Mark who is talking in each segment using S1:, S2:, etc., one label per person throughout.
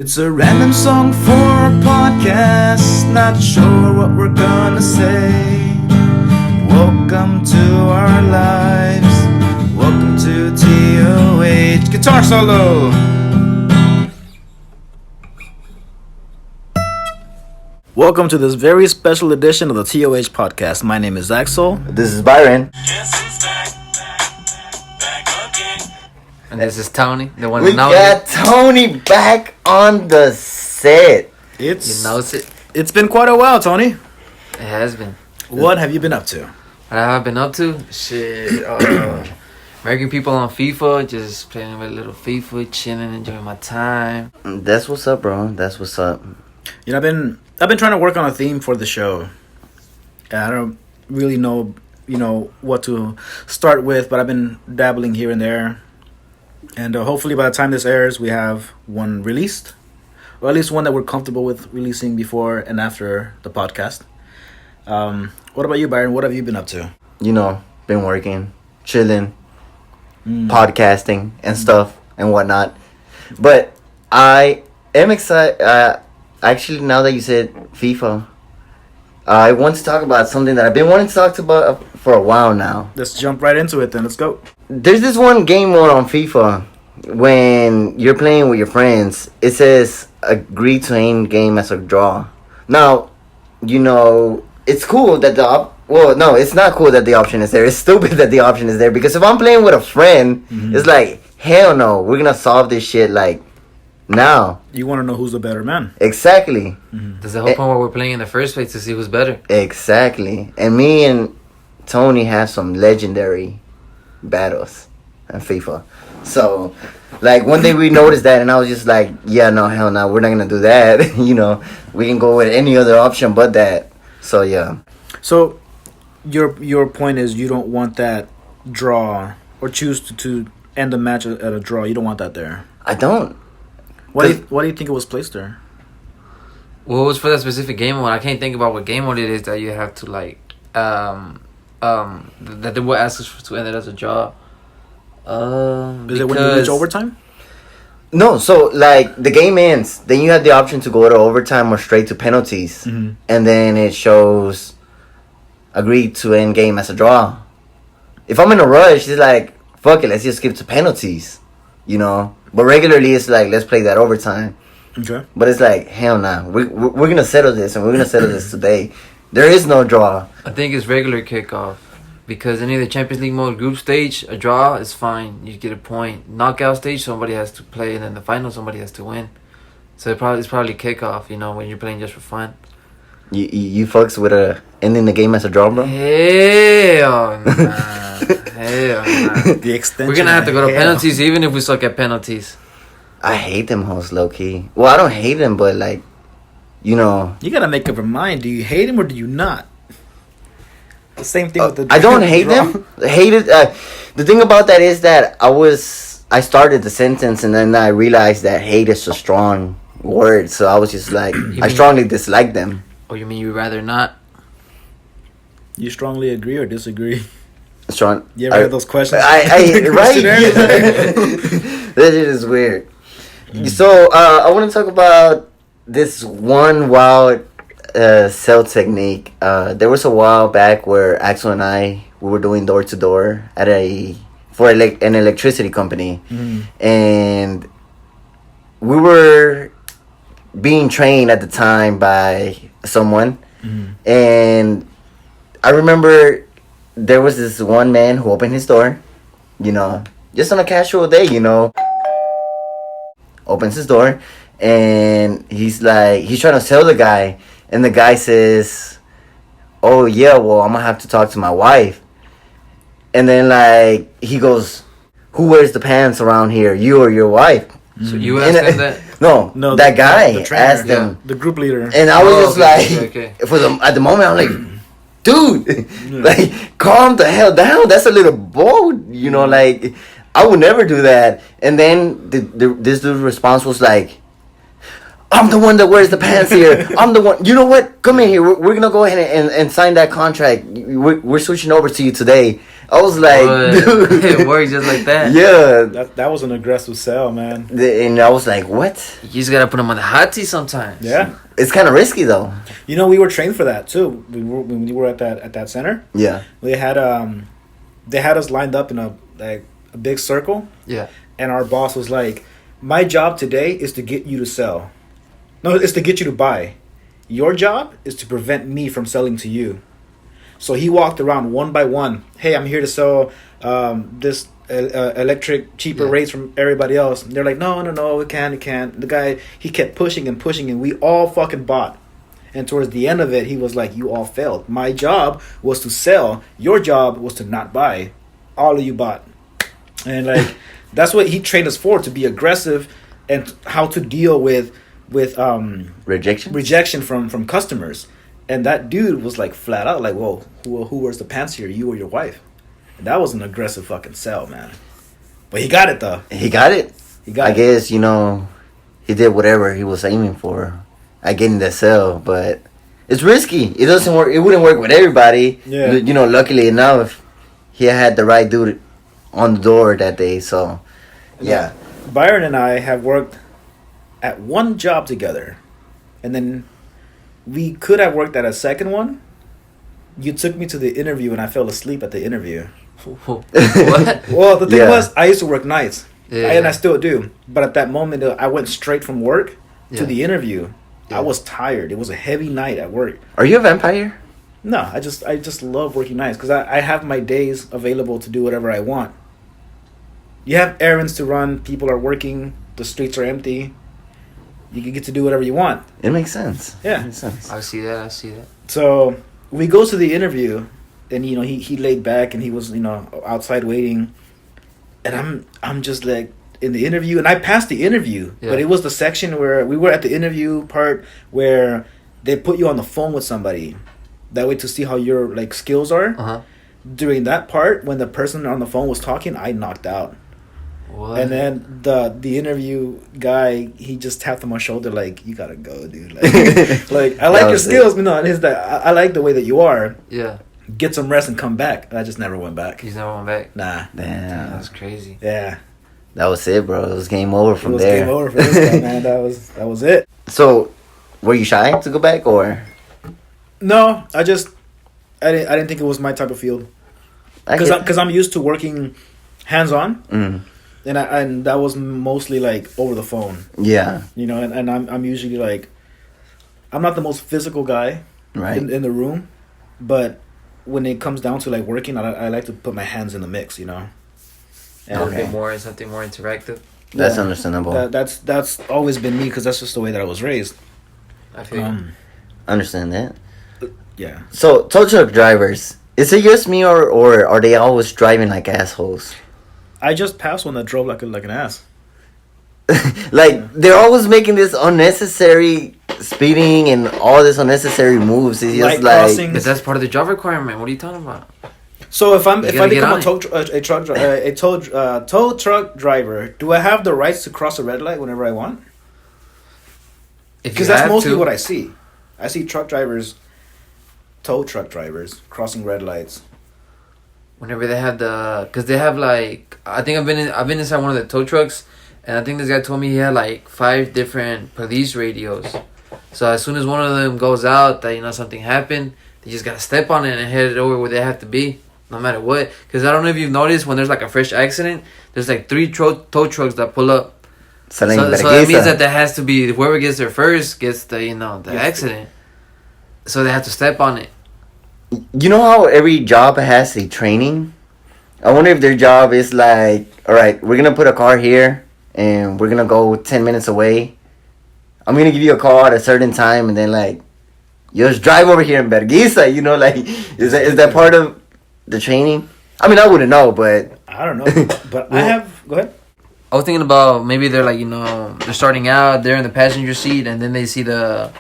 S1: It's a random song for a podcast, not sure what we're gonna say. Welcome to our lives, welcome to TOH Guitar Solo. Welcome to this very special edition of the TOH podcast. My name is Axel.
S2: This is Bayron.
S3: And this is Tony, the one
S2: We
S3: who knows
S2: got
S3: it.
S2: Tony back on the set.
S3: He knows it.
S1: It's been quite a while, Tony.
S3: It has been.
S1: What have you been up to?
S3: What have I been up to? Shit. American people on FIFA, just playing with a little FIFA, chilling, enjoying my time.
S2: That's what's up, bro. That's what's up.
S1: You know, I've been trying to work on a theme for the show. And I don't really know, what to start with, but I've been dabbling here and there. And hopefully by the time this airs, we have one released. Or at least one that we're comfortable with releasing before and after the podcast. What about you, Bayron? What have you been up to?
S2: Been working, chilling, podcasting and stuff and whatnot. But I am excited. Actually, now that you said FIFA, I want to talk about something that I've been wanting to talk about for a while now.
S1: Let's jump right into it then. Let's go.
S2: There's this one game mode on FIFA when you're playing with your friends. It says agree to end game as a draw. Now, it's cool that no, it's not cool that the option is there. It's stupid that the option is there because if I'm playing with a friend, it's like, hell no, we're gonna solve this shit like now.
S1: You want to know who's the better man.
S2: Exactly.
S3: That's the whole point why we're playing in the first place, to see who's better.
S2: Exactly. And me and Tony have some legendary battles in FIFA. So, like, one day we noticed that, and I was just like, yeah, no, hell no, we're not going to do that. We can go with any other option but that. So, yeah.
S1: So, your point is you don't want that draw or choose to end the match at a draw. You don't want that there.
S2: I don't.
S1: Why do you think it was placed there?
S3: Well, it was for that specific game mode. I can't think about what game mode it is that you have to, that they will ask us to end it as a draw.
S1: Is it when you reach overtime?
S2: No, so, like, the game ends. Then you have the option to go to overtime or straight to penalties. And then it shows agree to end game as a draw. If I'm in a rush, it's like, fuck it, let's just skip to penalties. But regularly, it's like, let's play that overtime.
S1: Okay.
S2: But it's like, hell nah. We're going to settle this, and we're going to settle this today. There is no draw.
S3: I think it's regular kickoff. Because any of the Champions League mode group stage, a draw is fine. You get a point. Knockout stage, somebody has to play. And then the final, somebody has to win. So it's probably kickoff, when you're playing just for fun.
S2: You fucks with ending the game as a draw, bro?
S3: Hell nah. Hell nah.
S1: The extension.
S3: We're going to have to go to penalties even if we suck at penalties.
S2: I hate them hoes, low-key. Well, I don't hate them, but, like,
S1: You got to make up your mind. Do you hate him or do you not? The same thing with the
S2: I don't hate them. Hate it. The thing about that is that I started the sentence and then I realized that hate is a strong word. So I was just like, I strongly dislike them.
S3: Or you mean you'd rather not?
S1: You strongly agree or disagree?
S2: Strong.
S1: You ever had those questions?
S2: Right? That shit is weird. So I want to talk about this one wild sell technique. There was a while back where Axel and we were doing door to door at for an electricity company, and we were being trained at the time by someone, and I remember there was this one man who opened his door, just on a casual day, opens his door, and he's trying to sell the guy. And the guy says, oh, yeah, well, I'm going to have to talk to my wife. And then, he goes, who wears the pants around here, you or your wife?
S3: So you asked him that?
S2: No, that guy
S1: the trainer,
S2: asked him.
S1: The group leader.
S2: And I was
S3: okay.
S2: at the moment, I'm like, dude, calm the hell down. That's a little bold, I would never do that. And then this dude's response was like, I'm the one that wears the pants here. I'm the one. You know what? Come in here. We're going to go ahead and sign that contract. We're switching over to you today. I was like,
S3: But
S2: dude.
S3: it works just like that.
S2: Yeah.
S1: That was an aggressive sell, man.
S2: And I was like, what?
S3: You just gotta put them on the hot seat sometimes.
S1: Yeah.
S2: It's kind of risky though.
S1: You know, we were trained for that too. When we were at that center.
S2: Yeah.
S1: They had us lined up in a big circle,
S3: Yeah.
S1: and our boss was like, "My job today is to get you to sell. No, it's to get you to buy. Your job is to prevent me from selling to you." So he walked around one by one. Hey, I'm here to sell this electric cheaper
S3: Yeah.
S1: rates from everybody else. And they're like, no, it can't. The guy, he kept pushing, and we all fucking bought. And towards the end of it, he was like, you all failed. My job was to sell. Your job was to not buy. All of you bought. And like, that's what he trained us for, to be aggressive and how to deal with
S2: Rejection.
S1: from customers. And that dude was like flat out like, whoa, who wears the pants here, you or your wife? And that was an aggressive fucking sell, man. But he got it though.
S2: He got it. I
S1: It.
S2: guess, he did whatever he was aiming for. I getting that sell, but it's risky. It doesn't work. It wouldn't work with everybody.
S1: Yeah.
S2: Luckily enough, he had the right dude on the door that day. So, yeah.
S1: Bayron and I have worked at one job together, and then we could have worked at a second one. You took me to the interview, and I fell asleep at the interview.
S3: What?
S1: Well, the thing
S2: Yeah.
S1: was, I used to work nights,
S3: Yeah.
S1: and I still do. But at that moment, I went straight from work to
S3: Yeah.
S1: the interview.
S3: Yeah.
S1: I was tired. It was a heavy night at work.
S2: Are you a vampire?
S1: No, I just love working nights because I have my days available to do whatever I want. You have errands to run. People are working. The streets are empty. You can get to do whatever you want.
S2: It makes sense.
S1: Yeah.
S2: It makes sense.
S3: I see that.
S1: So we go to the interview, and he laid back and he was outside waiting, and I'm just like in the interview, and I passed the interview,
S3: Yeah.
S1: but it was the section where we were at the interview part where they put you on the phone with somebody, that way to see how your like skills are.
S3: Uh-huh.
S1: During that part, when the person on the phone was talking, I knocked out.
S3: What?
S1: And then the interview guy, he just tapped on my shoulder like, "You gotta go, dude. Like, like I like
S2: That
S1: your
S2: was
S1: skills, but no, it is that I like the way that you are.
S3: Yeah.
S1: Get some rest and come back." And I just never went back.
S3: He's never went back.
S1: Nah.
S2: Damn.
S3: That's crazy.
S1: Yeah.
S2: That was it, bro. It was game over
S1: It
S2: from
S1: was
S2: there.
S1: game over for this guy, man. That was it.
S2: So, were you shy to go back, or?
S1: No, I didn't think it was my type of field because I'm used to working hands on, and that was mostly like over the phone.
S2: Yeah.
S1: And I'm usually like, I'm not the most physical guy,
S2: Right.
S1: in the room, but when it comes down to like working, I like to put my hands in the mix, And
S3: A
S2: Okay.
S3: bit more, something more interactive.
S2: That's
S1: Yeah.
S2: understandable.
S1: That's always been me because that's just the way that I was raised.
S3: I feel you.
S2: Understand that.
S1: Yeah.
S2: So, tow truck drivers, is it just me, or are they always driving like assholes?
S1: I just passed one that drove like an ass.
S2: Like, they're always making this unnecessary speeding and all this unnecessary moves. It's just
S1: Light
S2: like,
S1: crossing.
S3: But that's part of the job requirement. What are you talking about?
S1: So if I
S3: gotta get
S1: become
S3: on
S1: a tow truck driver, do I have the rights to cross a red light whenever I want?
S3: If
S1: Because
S3: you
S1: that's
S3: have
S1: mostly
S3: to.
S1: what I see. I see tow truck drivers crossing red lights.
S3: Whenever they have because they have like, I think I've been inside one of the tow trucks, and I think this guy told me he had like 5 different police radios. So as soon as one of them goes out, that something happened, they just gotta step on it and head it over where they have to be, no matter what. Because I don't know if you've noticed, when there's like a fresh accident, there's like 3 tow trucks that pull up. So that means that there has to be, whoever gets there first gets the the accident. So they have to step on it.
S2: you know how every job has a training? I wonder if their job is like, all right, we're going to put a car here and we're going to go 10 minutes away. I'm going to give you a call at a certain time, and then like, you just drive over here in Berguisa, like, is that part of the training? I mean, I wouldn't know, but
S1: I don't know, but I have. Go ahead.
S3: I was thinking about maybe they're like, they're starting out, they're in the passenger seat, and then they see a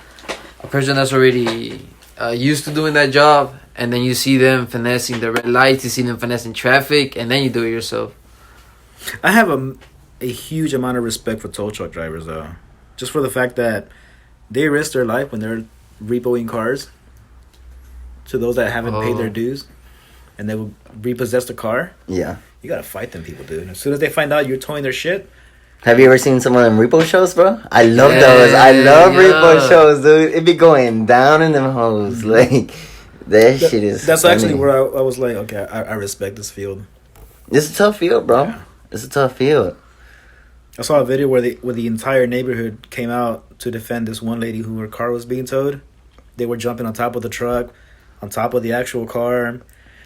S3: person that's already used to doing that job, and then you see them finessing the red lights, you see them finessing traffic, and then you do it yourself.
S1: I have a huge amount of respect for tow truck drivers, though, just for the fact that they risk their life when they're repoing cars to those that haven't paid their dues. and they will repossess the car.
S2: Yeah.
S1: You gotta fight them people, dude. As soon as they find out you're towing their shit.
S2: Have you ever seen some of them repo shows, bro? I love
S3: Yeah,
S2: those. I love
S3: yeah.
S2: repo shows, dude. It be going down in them hoes. Like, shit is.
S1: That's
S2: funny.
S1: actually where I was like, okay, I respect this field.
S2: It's a tough field, bro.
S1: Yeah.
S2: It's a tough field.
S1: I saw a video where the entire neighborhood came out to defend this one lady who her car was being towed. They were jumping on top of the truck, on top of the actual car.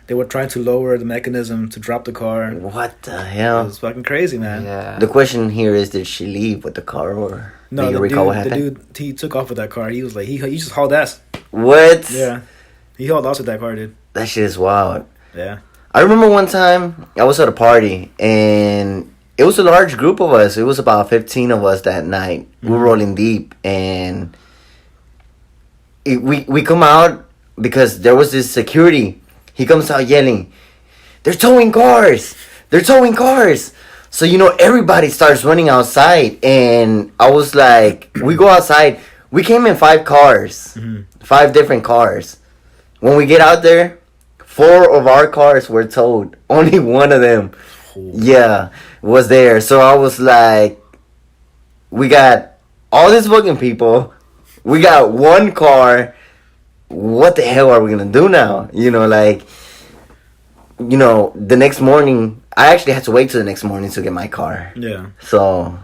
S1: They were trying to lower the mechanism to drop the car.
S2: What the
S1: It
S2: hell?
S1: was fucking crazy, man.
S3: Yeah.
S2: The question here is, did she leave with the car, or
S1: No,
S2: do you
S1: the
S2: recall what
S1: dude,
S2: happened?
S1: he took off with that car. He was like, he just hauled ass.
S2: What?
S1: Yeah. He hauled ass with that car, dude.
S2: That shit is wild.
S1: Yeah.
S2: I remember one time I was at a party and it was a large group of us. It was about 15 of us that night. We were rolling deep and we come out because there was this security. He comes out yelling, "They're towing cars! They're towing cars!" So, everybody starts running outside. And I was like, we go outside. We came in 5 cars. 5 different cars. When we get out there, 4 of our cars were towed. Only one of them, was there. So I was like, we got all these fucking people. We got one car. What the hell are we gonna do now? The next morning, I actually had to wait till the next morning to get my car.
S1: Yeah.
S2: So,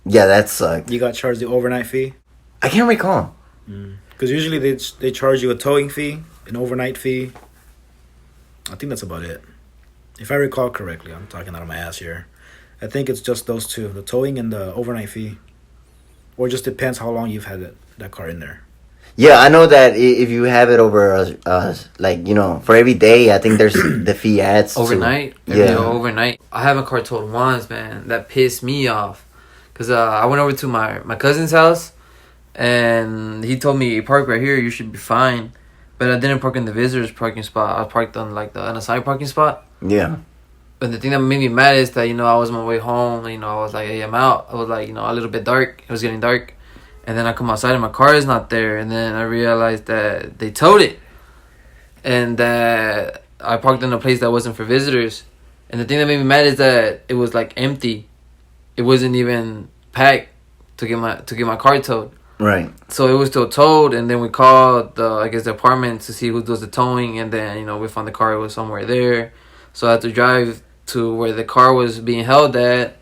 S2: yeah, that sucked.
S1: You got charged the overnight fee?
S2: I can't recall.
S1: Because usually they charge you a towing fee, an overnight fee. I think that's about it. If I recall correctly, I'm talking out of my ass here. I think it's just those two, the towing and the overnight fee. Or it just depends how long you've had that car in there.
S2: Yeah, I know that if you have it over, for every day, I think there's the fee adds
S3: Overnight?
S2: Yeah.
S3: Overnight. I had my car towed once, man. That pissed me off. Because I went over to my cousin's house, and he told me, park right here, you should be fine. But I didn't park in the visitors parking spot. I parked on, on a side parking spot.
S2: Yeah.
S3: But the thing that made me mad is that, I was on my way home. I was like, hey, I'm out. I was like, a little bit dark. It was getting dark. And then I come outside and my car is not there. And then I realized that they towed it. And that I parked in a place that wasn't for visitors. And the thing that made me mad is that it was empty. It wasn't even packed to get my car towed.
S2: Right.
S3: So it was still towed, and then we called the apartment to see who does the towing, and then we found the car was somewhere there. So I had to drive to where the car was being held at,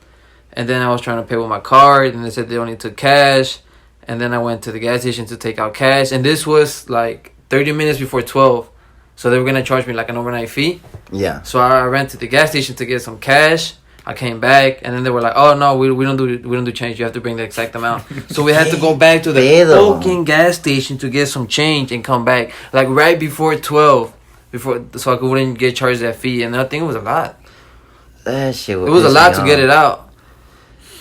S3: and then I was trying to pay with my card, and they said they only took cash. And then I went to the gas station to take out cash. And this was 30 minutes before 12. So they were going to charge me an overnight fee.
S2: Yeah.
S3: So I ran to the gas station to get some cash. I came back and then they were like, "Oh no, we don't do change. You have to bring the exact amount." So we had to go back to the fucking gas station to get some change and come back right before 12, so I wouldn't get charged that fee. And I think it was a lot.
S2: That shit was.
S3: It was a lot to get it out.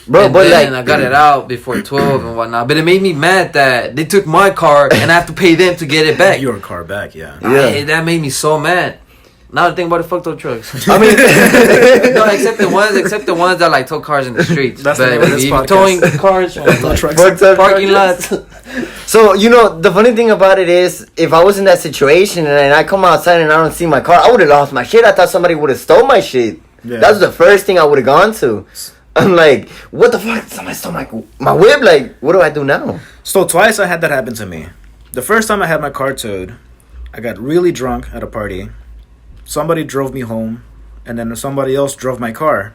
S2: Bro,
S3: and
S2: but
S3: then I got it out before 12 and whatnot. But it made me mad that they took my car and I have to pay them to get it back.
S1: Your car back, yeah.
S3: That made me so mad. Now I think about the fucked up trucks.
S2: I mean,
S3: no, except the ones that tow cars in the streets.
S1: That's the name of this podcast.
S3: Towing cars from
S2: fucked up
S3: parking
S2: trucks.
S3: lots.
S2: So, the funny thing about it is, if I was in that situation and I come outside and I don't see my car, I would have lost my shit. I thought somebody would have stole my shit.
S1: Yeah.
S2: That's the first thing I would have gone to. I'm like, what the fuck? Somebody stole my whip. What do I do now?
S1: So twice I had that happen to me. The first time I had my car towed, I got really drunk at a party. Somebody drove me home, and then somebody else drove my car.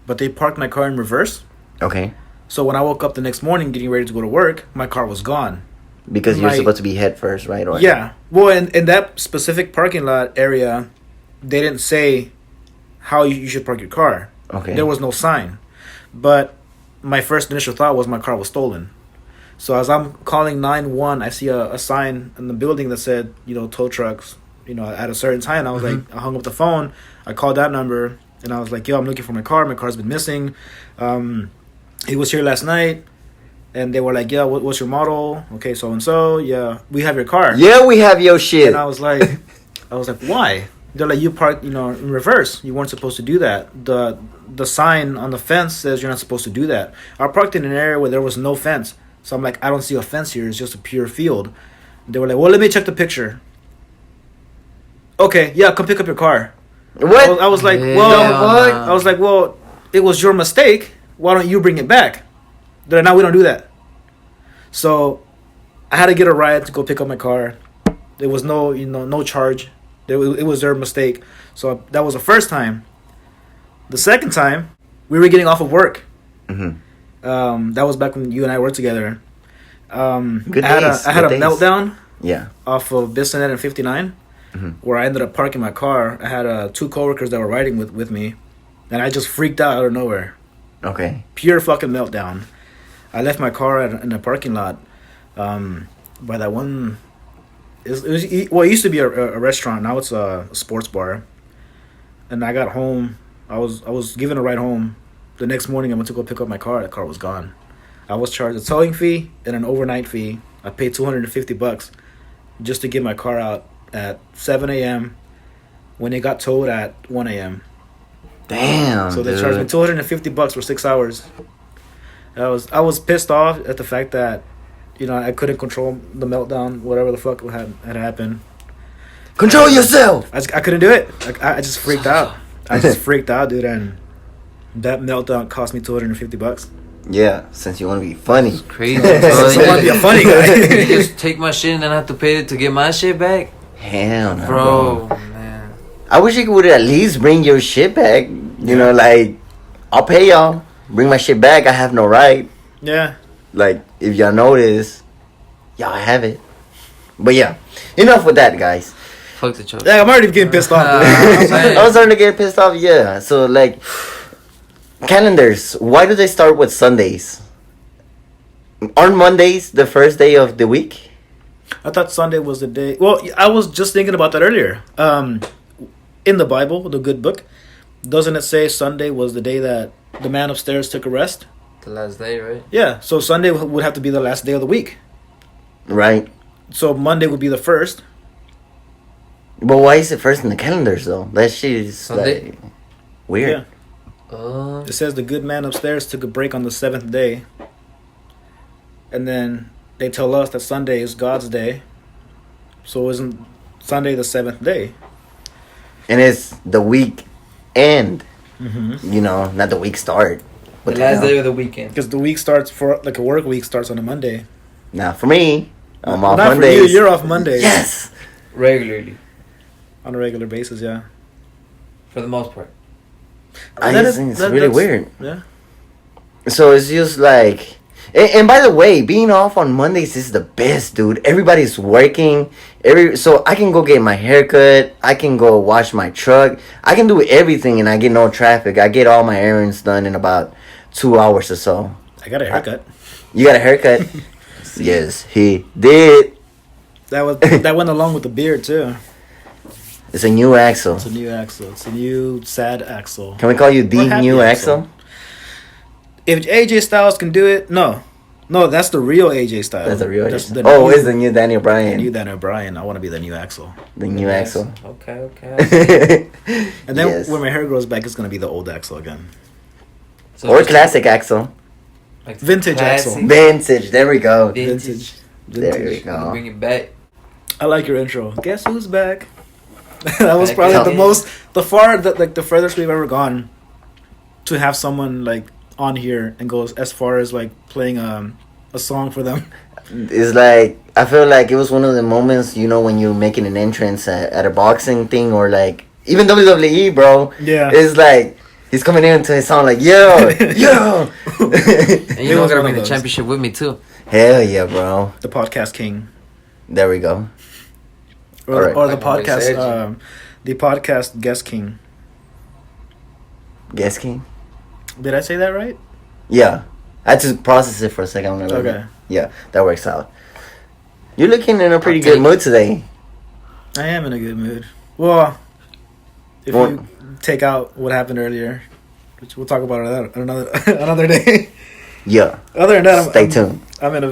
S1: But they parked my car in reverse.
S2: Okay.
S1: So when I woke up the next morning getting ready to go to work, my car was gone.
S2: Because you're supposed to be head first, right? Or
S1: Yeah. Well, in that specific parking lot area, they didn't say how you should park your car.
S2: Okay.
S1: There was no sign. But my first initial thought was my car was stolen. So as I'm calling 911, I see a sign in the building that said, tow trucks, at a certain time. I was I hung up the phone. I called that number, and I was like, yo, I'm looking for my car. My car's been missing. He was here last night. And they were like, yeah, what's your model? Okay, so-and-so. Yeah, we have your car.
S2: Yeah, we have your shit.
S1: And I was like, why? They're like, you parked, in reverse. You weren't supposed to do that. The sign on the fence says you're not supposed to do that. I parked in an area where there was no fence. So I'm like, I don't see a fence here. It's just a pure field. They were like, well, let me check the picture. Okay, yeah, come pick up your car.
S2: What?
S1: I was like,
S3: Hell
S1: well,
S3: no.
S1: I was like, well, it was your mistake. Why don't you bring it back? They're like, no, we don't do that. So I had to get a ride to go pick up my car. There was no charge. It was their mistake. So that was the first time. The second time, we were getting off of work.
S2: Mm-hmm.
S1: That was back when you and I worked together.
S2: Good
S1: I had
S2: days,
S1: a
S2: good days.
S1: meltdown
S2: Yeah.
S1: off of Bissonnet and 59, where I ended up parking my car. I had 2 coworkers that were riding with me, and I just freaked out of nowhere.
S2: Okay.
S1: Pure fucking meltdown. I left my car in the parking lot by that one. It used to be a restaurant. Now it's a sports bar. And I got home. I was given a ride home. The next morning, I went to go pick up my car. The car was gone. I was charged a towing fee and an overnight fee. I paid $250 just to get my car out at 7 a.m. when it got towed at 1 a.m.
S2: Damn.
S1: So they
S2: dude.
S1: charged me $250 for 6 hours. I was pissed off at the fact that, I couldn't control the meltdown, whatever the fuck had happened.
S2: Control yourself.
S1: I couldn't do it. I just freaked out. I just freaked out, dude, and that meltdown cost me $250.
S2: Yeah, since you want to be funny.
S3: Crazy,
S1: So I want to be a funny guy.
S3: You just take my shit and then I have to pay it to get my shit back?
S2: Hell no,
S3: Bro, man.
S2: I wish you would at least bring your shit back. You know, like, I'll pay y'all. Bring my shit back. I have no right.
S1: Yeah.
S2: Like, if y'all notice, y'all have it. But yeah, enough with that, guys.
S3: Fuck the choke.
S1: Yeah, I'm already getting pissed off. Dude.
S2: I was starting to get pissed off, yeah. So, like, calendars. Why do they start with Sundays? Aren't Mondays the first day of the week?
S1: I thought Sunday was the day. Well, I was just thinking about that earlier. In the Bible, the good book, doesn't it say Sunday was the day that the man upstairs took a rest?
S3: The last day, right?
S1: Yeah, so Sunday would have to be the last day of the week.
S2: Right.
S1: So Monday would be the first.
S2: But why is it first in the calendars, though? That shit is,
S3: Sunday?
S2: like, weird.
S1: Yeah. It says the good man upstairs took a break on the 7th day. And then they tell us that Sunday is God's day. So isn't Sunday the 7th day?
S2: And it's the week end.
S1: Mm-hmm.
S2: You know, not the week start.
S3: The last day of the weekend.
S1: Because the week starts a work week starts on a Monday.
S2: Now, for me, I'm off
S1: Not
S2: Mondays.
S1: for you, you're off Mondays.
S2: Yes!
S3: Regularly.
S1: On a regular basis, yeah.
S3: For the most part.
S2: I
S1: That
S2: just
S1: is-
S2: think it's
S1: that-
S2: really
S1: that's-
S2: weird.
S1: Yeah.
S2: So it's just like, and by the way, being off on Mondays is the best, dude. Everybody's working. So I can go get my haircut. I can go wash my truck. I can do everything, and I get no traffic. I get all my errands done in about 2 hours or so.
S1: I got a haircut.
S2: You got a haircut? Yes, he did.
S1: That went along with the beard too.
S2: It's a new Axel.
S1: It's a new Axel. It's a new sad Axel.
S2: Can we call you
S1: Or
S2: the
S1: happy
S2: new
S1: Axel.
S2: Axel?
S1: If AJ Styles can do it, no, that's the real AJ Styles.
S2: That's a real
S1: That's
S2: Axel.
S1: the
S2: Oh,
S1: new-
S2: it's the new Daniel
S1: the
S2: Bryan.
S1: new Daniel Bryan. I want to be the new Axel.
S2: The new Axel.
S3: Okay.
S1: And then
S2: Yes.
S1: when my hair grows back, it's gonna be the old Axel again.
S3: So
S2: Or
S3: just
S2: classic Axel.
S3: like
S1: Vintage
S3: classic.
S1: Axel.
S2: Vintage. There we go.
S3: Vintage.
S2: There we
S1: Vintage.
S2: go.
S3: Bring it back.
S1: I like your intro. Guess who's back? That was
S3: Back
S1: probably
S3: again.
S1: the furthest we've ever gone to have someone like on here and goes as far as like playing a song for them.
S2: It's like, I feel like it was one of the moments, you know, when you're making an entrance at a boxing thing, or like even WWE, bro.
S1: Yeah.
S2: It's like he's coming in to his song like, yo, yo.
S3: And
S1: It
S3: you know,
S1: was
S3: gotta
S1: one
S3: bring
S1: of
S3: the
S1: those.
S3: championship with me too.
S2: Hell yeah, bro.
S1: The podcast king.
S2: There we go.
S1: Or,
S2: Alright.
S1: or the
S3: Like my boy
S1: podcast
S3: Sergi.
S1: the podcast guest king.
S2: Guess King?
S1: Did I say that right?
S2: Yeah. I had to process it for a second. I'm gonna let
S1: Okay.
S2: it- Yeah, that works out. You're looking in a pretty
S3: I'll
S2: good
S3: take
S2: mood today.
S1: I am in a good mood. Well, if
S2: Well-
S1: you take out what happened earlier, which we'll talk about another another day.
S2: Yeah.
S1: Other than that,
S2: Stay tuned.
S1: I've been in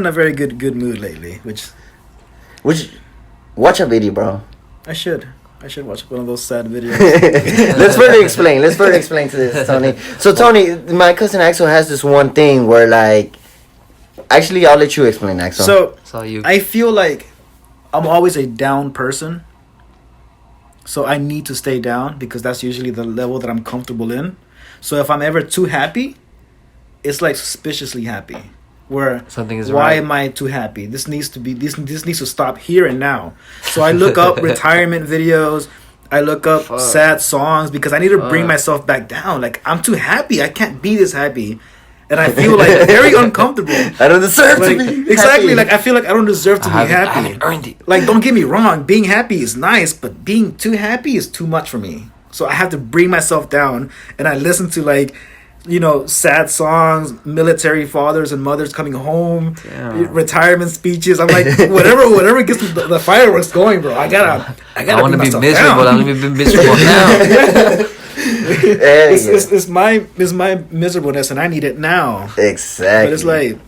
S1: a very good mood lately, which
S2: Watch a video, bro.
S1: I should watch one of those sad videos.
S2: Let's further explain. Let's further explain to this, Tony. So, Tony, my cousin Axel has this one thing where, like, actually, I'll let you explain, Axel.
S1: So
S3: Saw you.
S1: I feel like I'm always a down person, So I need to stay down because that's usually the level that I'm comfortable in. So if I'm ever too happy, it's like suspiciously happy. Where
S3: Something is
S1: why
S3: right.
S1: am I too happy? This needs to be this needs to stop here and now. So I look up retirement videos. I look up
S3: Fuck.
S1: sad songs because I need to bring
S3: Fuck.
S1: myself back down. Like I'm too happy. I can't be this happy, and I feel like very uncomfortable.
S2: I don't deserve
S1: Like,
S2: to be
S1: exactly.
S2: happy.
S1: Like I feel like I don't deserve to be
S3: I
S1: happy.
S3: haven't earned it.
S1: Like don't get me wrong, being happy is nice, but being too happy is too much for me. So I have to bring myself down, and I listen to like, sad songs, military fathers and mothers coming home,
S3: Damn.
S1: retirement speeches. I'm like, whatever gets the fireworks going, bro. I gotta
S3: I want to
S1: bring
S3: be
S1: myself
S3: miserable.
S1: down.
S3: I'm gonna be miserable now.
S2: Hey,
S1: It's my miserableness, and I need it now.
S2: exactly.
S1: But it's like,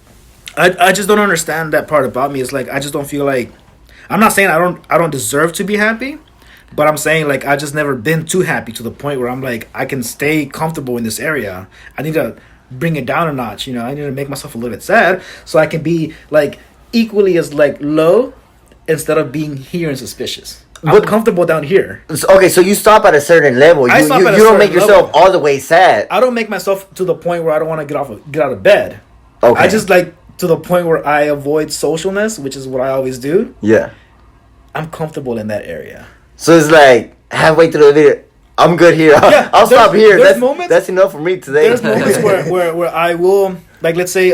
S1: I just don't understand that part about me. It's like I just don't feel like, I'm not saying I don't deserve to be happy, but I'm saying like I just never been too happy to the point where I'm like I can stay comfortable in this area. I need to bring it down a notch. I need to make myself a little bit sad so I can be like equally as like low instead of being here and suspicious. I'm
S2: But-
S1: comfortable down here.
S2: Okay, so you stop at a certain level.
S1: I
S2: You,
S1: stop
S2: you,
S1: at a
S2: you don't
S1: certain
S2: make yourself
S1: level.
S2: all the way sad.
S1: I don't make myself to the point where I don't want to get out of bed.
S2: Okay.
S1: I just like to the point where I avoid socialness, which is what I always do.
S2: Yeah.
S1: I'm comfortable in that area.
S2: So it's like halfway through the video, I'm good here.
S1: Yeah,
S2: I'll stop
S1: there's-
S2: here.
S1: there's
S2: That's
S1: moments-
S2: that's enough for me today.
S1: There's moments where I will, like, let's say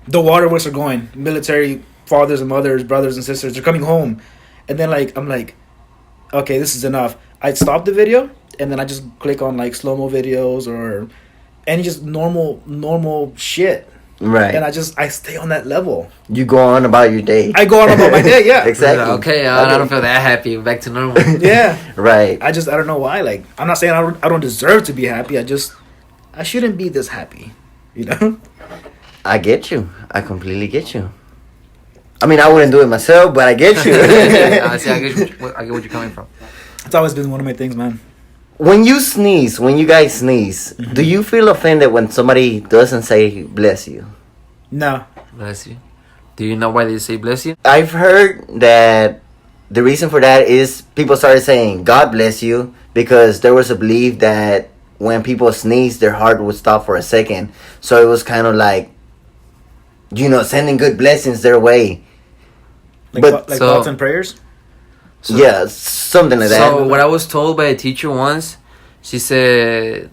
S1: the waterworks are going, military fathers and mothers, brothers and sisters, they're coming home, and then like I'm like, okay, this is enough. I stop the video and then I just click on like slow mo videos or any just normal shit,
S2: Right.
S1: and I stay on that level.
S2: You go on about your day.
S1: I go on about my day, yeah.
S2: Exactly.
S3: Okay, I don't feel that happy. Back to normal.
S1: Yeah.
S2: Right.
S1: I don't know why. Like, I'm not saying I don't deserve to be happy. I shouldn't be this happy,
S2: I get you. I completely get you. I mean, I wouldn't do it myself, but I get you.
S3: I see. I get what you're coming from.
S1: It's always been one of my things, man.
S2: When you sneeze, when you guys sneeze,
S1: Mm-hmm.
S2: do you feel offended when somebody doesn't say bless you?
S1: No.
S3: Bless you. Do you know why they say bless you?
S2: I've heard that the reason for that is people started saying God bless you because there was a belief that when people sneeze, their heart would stop for a second. So it was kind of like, sending good blessings their way. But-
S1: Like
S3: So-
S1: thoughts and prayers.
S3: So,
S2: Yeah, something like that.
S3: So what I was told by a teacher once, she said,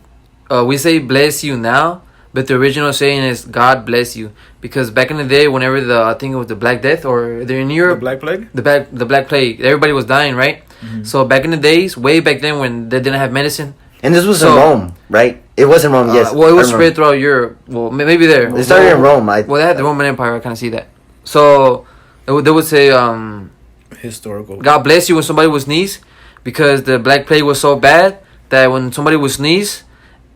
S3: "We say bless you now, but the original saying is God bless you because back in the day, whenever I think it was the Black Death or they're in
S1: The
S3: Europe,
S1: Black Plague.
S3: the Black Plague, everybody was dying, right? So back in the days, way back then when they didn't have medicine,
S2: And this was
S3: So-
S2: in Rome, right? It was in Rome, yes.
S3: well, it was
S2: I remember.
S3: spread throughout Europe. Well, maybe there.
S2: It started in Rome.
S3: Well, they had the Roman Empire. I kind of see that. So they would say,
S1: Historical.
S3: God bless you when somebody would sneeze because the Black Plague was so bad that when somebody would sneeze,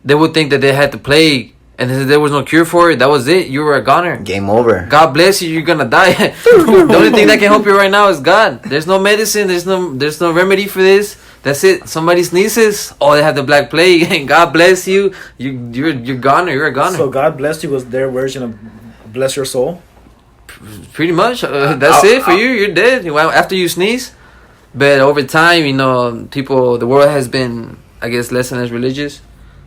S3: they would think that they had the plague and since there was no cure for it, that was it. You were a goner.
S2: Game over.
S3: God bless you. You're gonna die. The only thing that can help you right now is God. There's no medicine. There's no remedy for this. That's it. Somebody sneezes. Oh, they have the Black Plague. And God bless you. You're goner. You're a goner.
S1: So God bless you was their version of bless your soul.
S3: Pretty much. That's it for you. You're dead. After you sneeze. But over time, the world has been, I guess, less and less religious.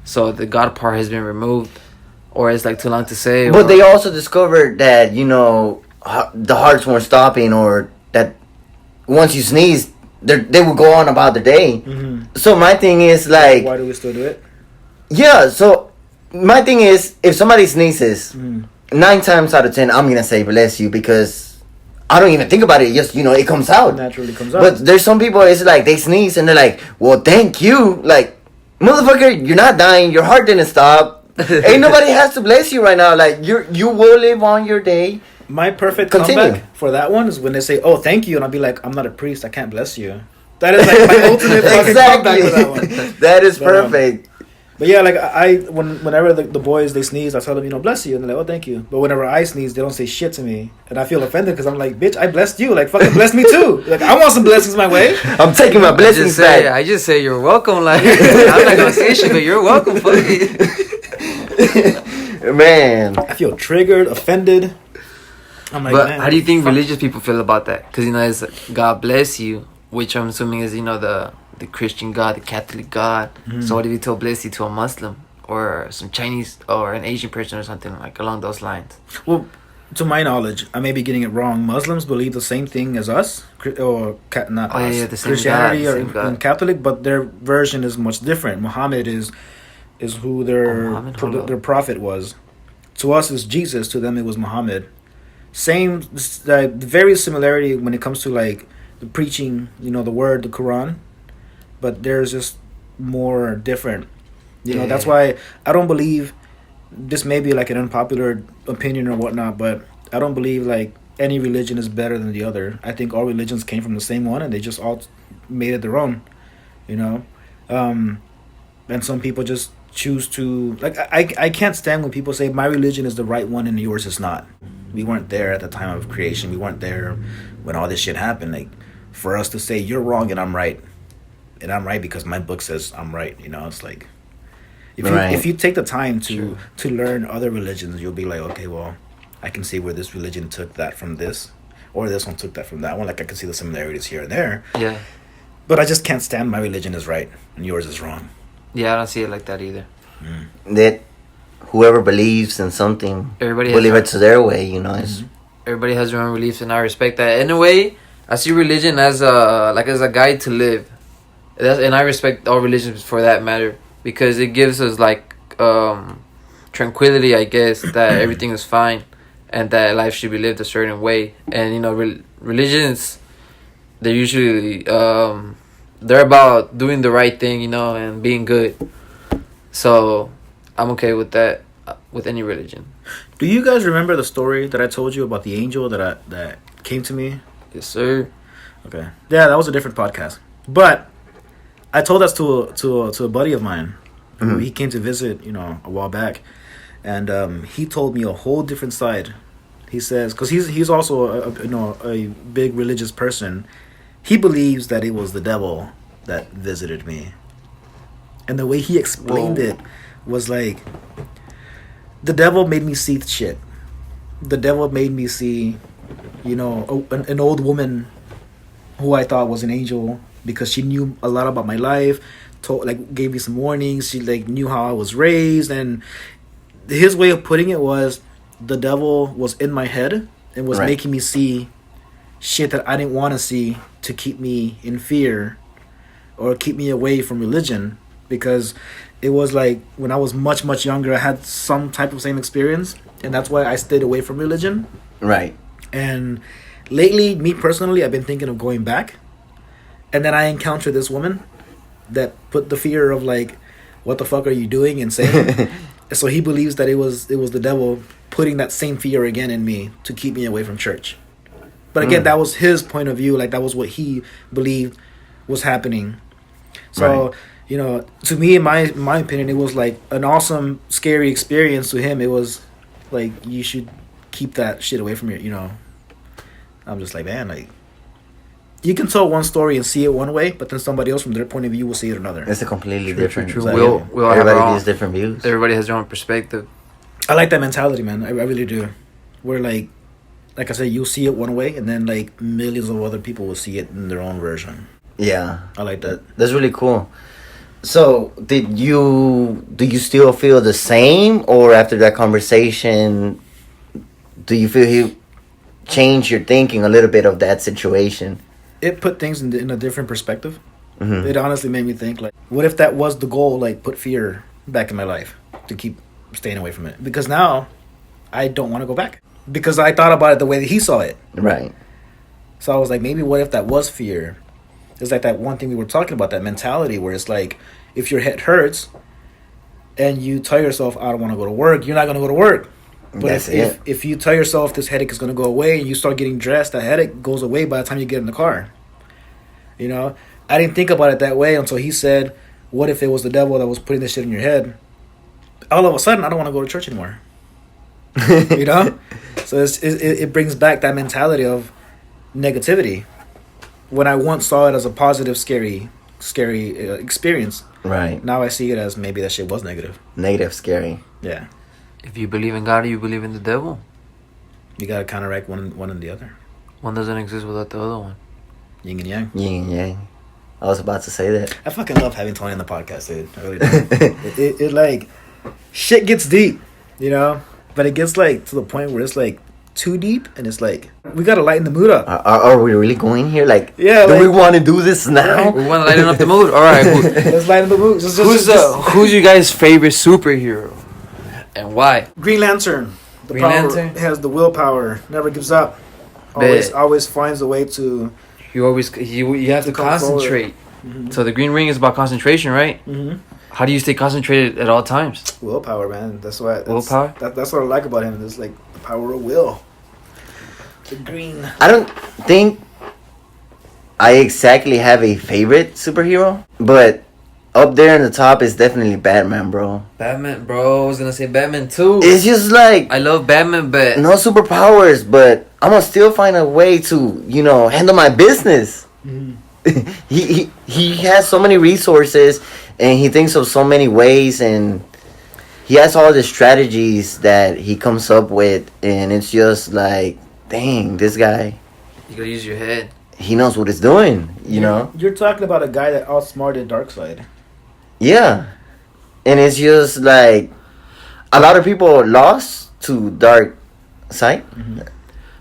S3: So the God part has been removed. Or it's like too long to say.
S2: But they also discovered that, the hearts weren't stopping or that once you sneeze, they would go on about the day.
S1: Mm-hmm.
S2: So my thing is like,
S1: Why do we still do it?
S2: yeah, so my thing is if somebody sneezes, 9 times out of 10, I'm going to say bless you because I don't even think about it. Just, it comes
S1: It
S2: out.
S1: naturally comes out.
S2: But there's some people, it's like they sneeze and they're like, well, thank you. Like, motherfucker, you're not dying. Your heart didn't stop. Ain't nobody has to bless you right now. Like, you will live on your day.
S1: My perfect
S2: Continue.
S1: comeback for that one is when they say, "Oh, thank you," and I'll be like, "I'm not a priest. I can't bless you." That is like my ultimate fucking comeback for that one.
S2: That is
S1: But,
S2: perfect.
S1: But yeah, like whenever the boys they sneeze, I tell them, bless you, and they're like, "Oh, thank you." But whenever I sneeze, they don't say shit to me, and I feel offended because I'm like, "Bitch, I blessed you. Like, fucking bless me too. Like, I want some blessings my way."
S2: I'm taking my blessings back.
S3: I just say you're welcome. Like I'm not gonna say shit, but you're welcome. Fuck it.
S2: Man.
S1: I feel triggered, offended. I'm like,
S3: But
S1: man,
S3: how do you think
S1: fuck.
S3: religious people feel about that? Because it's God bless you which I'm assuming is the Christian God, the Catholic God. So what if you told Blissey to a Muslim or some Chinese or an Asian person or something like along those lines?
S1: Well, to my knowledge, I may be getting it wrong. Muslims believe the same thing as us, not us.
S3: Yeah, the same
S1: Christianity
S3: God, the
S1: or
S3: same God.
S1: and Catholic, but their version is much different. Muhammad is who their prophet was. To us, it's Jesus. To them, it was Muhammad. Same, very similarity when it comes to like the preaching, the word, the Quran, but there's just more different. That's why I don't believe. This may be like an unpopular opinion or whatnot, but I don't believe like any religion is better than the other. I think all religions came from the same one, and they just all made it their own. And some people just choose to like. I can't stand when people say my religion is the right one and yours is not. We weren't there at the time of creation. We weren't there when all this shit happened. Like, for us to say you're wrong and I'm right, because my book says I'm right. It's like. If you take the time to learn other religions, you'll be like, okay, well, I can see where this religion took that from this, or this one took that from that one. Like, I can see the similarities here and there.
S3: Yeah.
S1: But I just can't stand my religion is right and yours is wrong.
S3: Yeah, I don't see it like that either.
S2: That whoever believes in something, believe it's their way,
S3: Everybody has their own beliefs, and I respect that. In a way, I see religion as a guide to live. And I respect all religions for that matter. Because it gives us tranquility, I guess, that everything is fine, and that life should be lived a certain way. And religions, they're usually they're about doing the right thing, and being good. So I'm okay with that with any religion.
S1: Do you guys remember the story that I told you about the angel that came to me?
S3: Yes, sir.
S1: Okay. Yeah, that was a different podcast, but. I told that to a buddy of mine. Mm-hmm. He came to visit, a while back, and he told me a whole different side. He says, because he's also a big religious person. He believes that it was the devil that visited me, and the way he explained it was like, the devil made me see shit. The devil made me see, an old woman who I thought was an angel. Because she knew a lot about my life, gave me some warnings. She knew how I was raised, and his way of putting it was, the devil was in my head and was making me see shit that I didn't want to see to keep me in fear, or keep me away from religion. Because it was like when I was much younger, I had some type of same experience, and that's why I stayed away from religion.
S2: Right.
S1: And lately, me personally, I've been thinking of going back. And then I encountered this woman that put the fear of what the fuck are you doing and saying. So he believes that it was the devil putting that same fear again in me to keep me away from church. But again, that was his point of view. That was what he believed was happening. So, to me, in my opinion, it was an awesome, scary experience. To him, it was you should keep that shit away from your, I'm just like, man, you can tell one story and see it one way, but then somebody else from their point of view will see it another.
S2: It's a completely different.
S3: True.
S2: Like,
S3: we'll
S2: everybody has different views.
S3: Everybody has their own perspective.
S1: I like that mentality, man. I really do. Where like I said, you'll see it one way, and then millions of other people will see it in their own version.
S2: Yeah,
S1: I like that.
S2: That's really cool. So, do you still feel the same, or after that conversation, do you feel he changed your thinking a little bit of that situation?
S1: It put things in a different perspective.
S2: Mm-hmm.
S1: It honestly made me think, what if that was the goal, put fear back in my life to keep staying away from it? Because now I don't want to go back. Because I thought about it the way that he saw it.
S2: Right.
S1: So I was like, maybe what if that was fear? It's like that one thing we were talking about, that mentality where it's if your head hurts and you tell yourself, I don't want to go to work, you're not going to go to work. But if you tell yourself this headache is going to go away and you start getting dressed, that headache goes away by the time you get in the car. I didn't think about it that way until he said, what if it was the devil that was putting this shit in your head? All of a sudden, I don't want to go to church anymore. So it brings back that mentality of negativity. When I once saw it as a positive, scary experience.
S2: Right.
S1: Now I see it as maybe that shit was negative.
S2: Negative, scary.
S1: Yeah.
S3: If you believe in God or you believe in the devil.
S1: You gotta counteract one and the other.
S3: One doesn't exist without the other one.
S1: Yin and yang.
S2: Yin and yang. I was about to say that.
S1: I fucking love having Tony on the podcast, dude. I really do. it like shit gets deep, you know, but it gets like to the point where it's like too deep, and it's like we gotta lighten the mood up.
S2: Are we really going here? Like,
S1: yeah,
S2: do
S1: like,
S2: we want to do this now?
S3: We want to lighten up the mood. All right,
S1: let's lighten the mood.
S3: who's your guys' favorite superhero, and why?
S1: Green Lantern. The
S3: Green
S1: power
S3: Lantern?
S1: has the willpower. Never gives up. Always finds a way to.
S3: You have to concentrate.
S1: Mm-hmm.
S3: So the Green Ring is about concentration, right?
S1: Mm-hmm.
S3: How do you stay concentrated at all times?
S1: Willpower, man. That's why.
S3: Willpower.
S1: That's what I like about him. It's like the power of will. The green.
S2: I don't think I exactly have a favorite superhero, but up there in the top is definitely Batman, bro.
S3: Batman, bro. I was gonna say Batman too.
S2: It's just like
S3: I love Batman, but
S2: no superpowers, but I'm gonna still find a way to, handle my business.
S1: Mm-hmm.
S2: he has so many resources, and he thinks of so many ways, and he has all the strategies that he comes up with, and it's just like, dang, this guy,
S3: you gotta use your head.
S2: he knows what he's doing, you know?
S1: You're talking about a guy that outsmarted Darkseid.
S2: Yeah. And it's just like a lot of people lost to Dark Side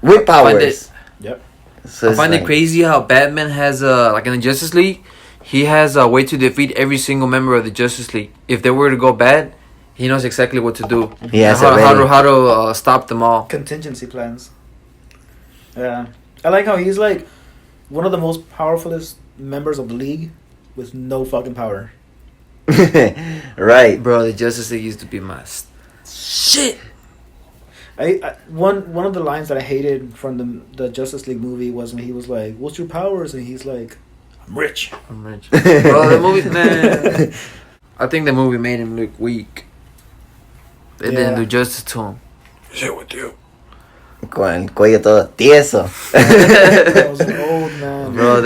S2: with powers.
S1: Yep.
S2: So
S3: I find it crazy how Batman has like in the Justice League, he has a way to defeat every single member of the Justice League. If they were to go bad, he knows exactly what to do.
S2: He has
S3: how to stop them all.
S1: Contingency plans. Yeah. I like how he's like one of the most powerfulest members of the league with no fucking power.
S2: Right.
S3: Bro, the Justice League used to be my shit.
S1: One of the lines that I hated from the Justice League movie was when he was like, "What's your powers?" and he's like, "I'm rich."
S3: I'm rich. Bro, the movie, man. I think the movie made him look weak. They didn't do justice to him.
S1: Shit with you.
S2: Con el cuello todo tieso.
S1: That was an old man.
S3: Bro,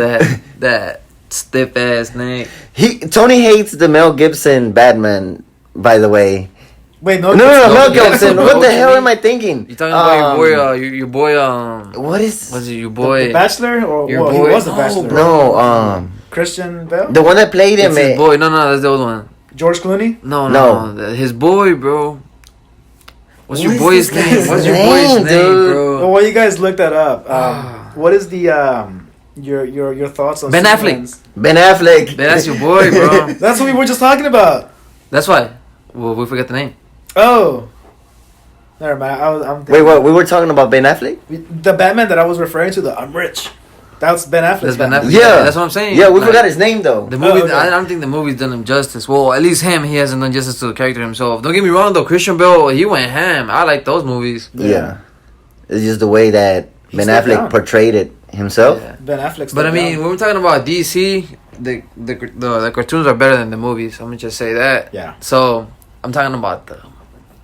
S3: that stiff ass neck.
S2: Tony hates the Mel Gibson Batman, by the way.
S1: Wait,
S2: No, Mel
S3: Gibson.
S2: Gibson. What the hell am I thinking?
S3: You talking about your boy?
S2: What is?
S3: Was it your boy?
S1: The Bachelor, or
S3: Your
S1: he
S3: boy?
S1: was the Bachelor.
S2: No,
S1: Christian Bale,
S2: the one that played him.
S3: It's his boy. No, that's the old one.
S1: George Clooney.
S3: No. His boy, bro. What's your
S2: What
S3: boy's
S2: is this
S3: name?
S2: guy's
S3: What's your
S2: name,
S3: boy's name,
S2: dude?
S3: bro?
S1: Well, while you guys look that up, what is the your thoughts on
S3: Ben
S1: Superman's-
S2: Ben Affleck.
S3: That's your boy, bro.
S1: That's what we were just talking about.
S3: That's why. Well, we forgot the name.
S1: Oh, never mind. I'm
S2: Wait, what? We were talking about Ben Affleck?
S1: The Batman that I was referring to, I'm rich. That's Ben Affleck's
S3: That's Ben
S1: Batman.
S3: Affleck.
S2: Yeah.
S3: That's what I'm saying.
S2: Yeah, we
S3: Like,
S2: forgot his name though.
S3: The movie,
S1: okay.
S3: I don't think the movie's done him justice. Well, at least him, he hasn't done justice to the character himself. Don't get me wrong though, Christian Bale, he went ham. I like those movies.
S2: Yeah. It's just the way that Ben
S1: stepped
S2: Affleck
S1: down.
S2: portrayed it himself.
S3: Yeah.
S1: Ben Affleck's.
S3: But I mean, when we're talking about DC, the cartoons are better than the movies. I'm gonna just say that.
S1: Yeah.
S3: So I'm talking about the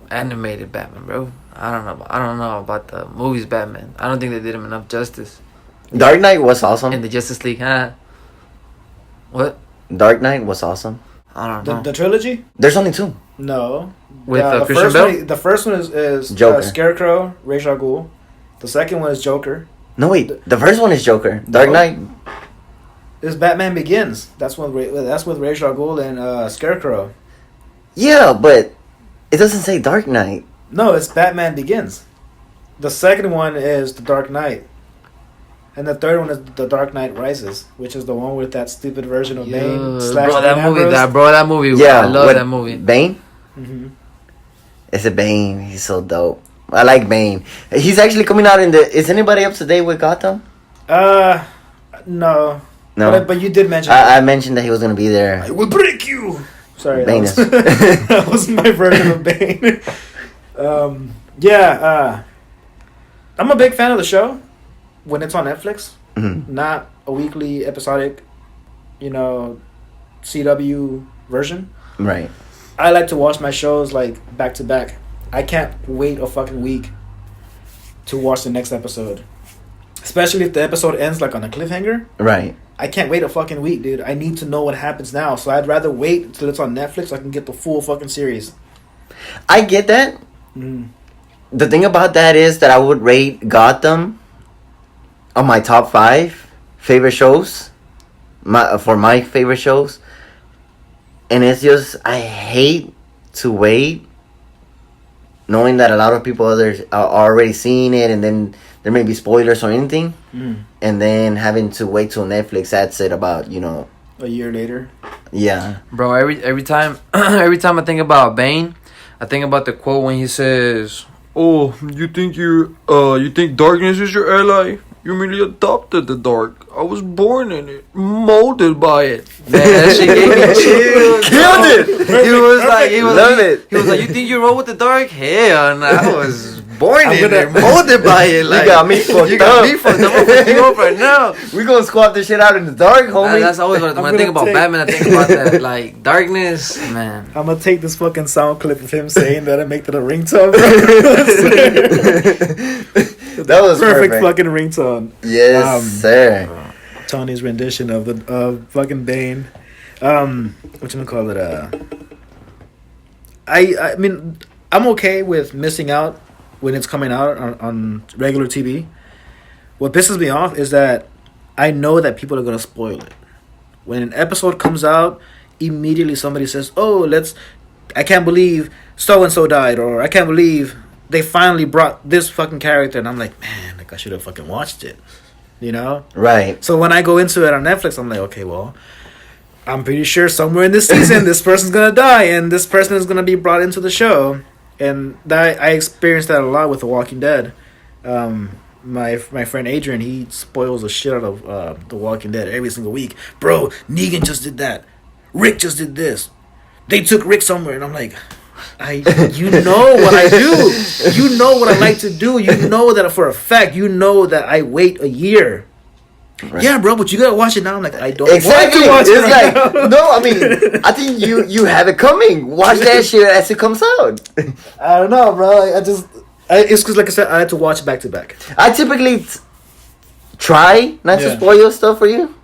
S3: animated Batman, bro. I don't know about the movies Batman. I don't think they did him enough justice
S2: Dark Knight was awesome.
S3: in the Justice League, huh? What?
S2: Dark Knight was awesome.
S3: I don't know.
S1: the trilogy.
S2: There's only two.
S1: No.
S3: With
S1: the
S3: Christian
S1: first
S3: Bale?
S1: one, the first one is
S2: Joker.
S1: Scarecrow, Ra's al Ghul. The second one is Joker.
S2: No, wait. The first one is Joker. Dark
S1: No.
S2: Knight.
S1: Is Batman Begins. That's with Ra's al Ghul and Scarecrow.
S2: Yeah, but it doesn't say Dark Knight.
S1: No, it's Batman Begins. The second one is The Dark Knight. And the third one is The Dark Knight Rises, which is the one with that stupid version of Bane. slash
S3: Bro, that
S1: Bane
S3: movie,
S1: Ambrose.
S3: that movie.
S2: Yeah,
S3: I love
S2: with
S3: that movie.
S2: Bane?
S1: Mhm.
S2: It's a Bane. He's so dope. I like Bane. He's actually coming out in the... Is anybody up to date with Gotham?
S1: No.
S2: No.
S1: But you did mention
S2: I mentioned that he was going to be there.
S1: I will break you. Sorry,
S2: Bane
S1: that was my version of Bane. I'm a big fan of the show when it's on Netflix,
S2: Mhm.
S1: not a weekly episodic, CW version.
S2: Right.
S1: I like to watch my shows like back to back. I can't wait a fucking week to watch the next episode, especially if the episode ends like on a cliffhanger.
S2: Right.
S1: I can't wait a fucking week, dude. I need to know what happens now. So I'd rather wait until it's on Netflix so I can get the full fucking series.
S2: I get that.
S1: Mm.
S2: The thing about that is that I would rate Gotham on my top 5 favorite shows. My favorite shows, and it's just I hate to wait, knowing that a lot of people others are already seeing it, and then there may be spoilers or anything, and then having to wait till Netflix adds it about
S1: a year later.
S2: Yeah,
S3: Bro, every time every time I think about Bane, I think about the quote when he says, "Oh, you think darkness is your ally? You merely adopted the dark. I was born in it, molded by it." Man, that shit gave me chills.
S2: killed it. Love it.
S3: He was like, "You think you roll with the dark? Hell, no, I was born in
S1: gonna-
S3: it, molded by it." Like,
S2: You got me fucked
S3: You got
S2: up.
S3: me fucked up. I'm fucking up right now.
S2: We gonna squat this shit out in the dark, homie.
S3: That's always when I think about Batman. I think about that, like darkness, man.
S1: I'm gonna take this fucking sound clip of him saying that and make it a ringtone.
S2: That was
S1: perfect
S2: perfect.
S1: fucking ringtone.
S2: Yes, sir.
S1: Tony's rendition of the fucking Bane. What you gonna call it? I mean, I'm okay with missing out when it's coming out on regular TV. What pisses me off is that I know that people are gonna spoil it. When an episode comes out, immediately somebody says, "Oh, I can't believe so and so died," or "I can't believe they finally brought this fucking character," and I'm like, man, like I should have fucking watched it, you know?
S2: Right.
S1: So when I go into it on Netflix, I'm like, okay, well, I'm pretty sure somewhere in this season this person's gonna die and this person is gonna be brought into the show, and that I experienced that a lot with The Walking Dead. My friend Adrian, he spoils the shit out of The Walking Dead every single week. Bro, Negan just did that. Rick just did this. They took Rick somewhere, and I'm like, you know what I do. You know what I like to do. You know that for a fact. You know that I wait a year. Right. Yeah, bro, but you gotta watch it now. I'm like, I don't
S2: exactly.
S1: want to watch
S2: it's
S1: it
S2: like
S1: now.
S2: no, I mean, I think you have it coming. Watch that shit as it comes out.
S1: I don't know, bro. It's because, like I said, I had to watch back to back.
S2: I typically try not to spoil stuff for you.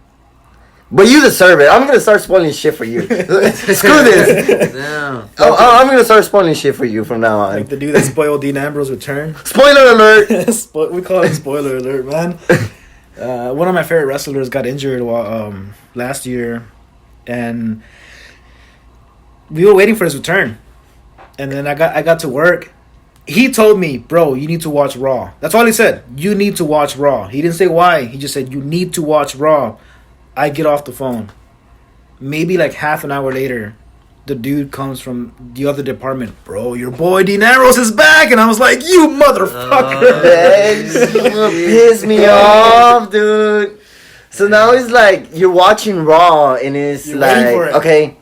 S2: But you deserve it. I'm gonna start spoiling shit for you. Screw this.
S3: Damn.
S2: I'm gonna start spoiling shit for you from now on.
S1: Like the dude that spoiled Dean Ambrose's return.
S2: Spoiler alert.
S1: We call it spoiler alert, man. One of my favorite wrestlers got injured last year, and we were waiting for his return. And then I got to work. He told me, "Bro, you need to watch Raw." That's all he said. You need to watch Raw. He didn't say why. He just said, "You need to watch Raw." I get off the phone. Maybe like half an hour later, the dude comes from the other department. "Bro, your boy Dean Ambrose is back." And I was like, "You motherfucker."
S2: Piss me off, dude. So now it's like you're watching Raw and it's
S1: You're waiting for it.
S2: okay,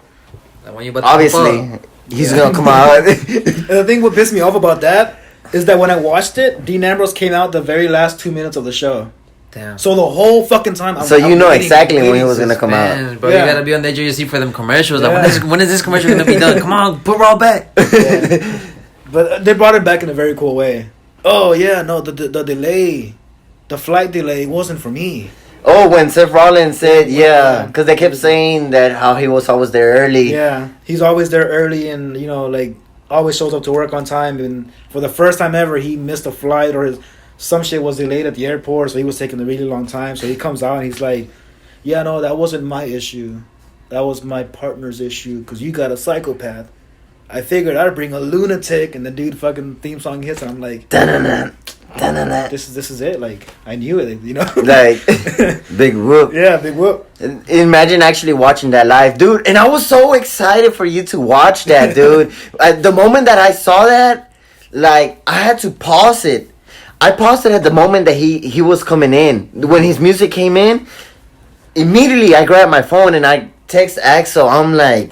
S3: When you about to
S2: obviously he's gonna come out.
S1: And the thing what pissed me off about that is that when I watched it, Dean Ambrose came out the very last 2 minutes of the show.
S3: Damn.
S1: So the whole fucking time,
S2: So you know exactly when he was gonna come out.
S3: Man, bro,
S1: Yeah.
S3: you gotta be on the edge of your seat for them commercials.
S1: Yeah.
S3: Like, when is this commercial gonna be done? Come on, put Raw back.
S1: Yeah. But they brought it back in a very cool way. Oh yeah, no, the delay, the flight delay wasn't for me.
S2: Oh, when Seth Rollins said, yeah, because they kept saying that how he was always there early.
S1: Yeah, he's always there early, and like always shows up to work on time. And for the first time ever, he missed a flight or some shit was delayed at the airport, so he was taking a really long time. So he comes out and he's like, "Yeah, no, that wasn't my issue. That was my partner's issue because you got a psychopath. I figured I'd bring a lunatic," and the dude fucking theme song hits, and I'm like,
S2: Dun-dun-dun, dun-dun-dun.
S1: this is it. Like I knew it, you know.
S2: Like, big whoop.
S1: Yeah, big whoop.
S2: Imagine actually watching that live, dude. And I was so excited for you to watch that, dude. At the moment that I saw that, like, I had to pause it. I paused it at the moment that he was coming in. When his music came in, immediately I grabbed my phone and I text Axel. I'm like,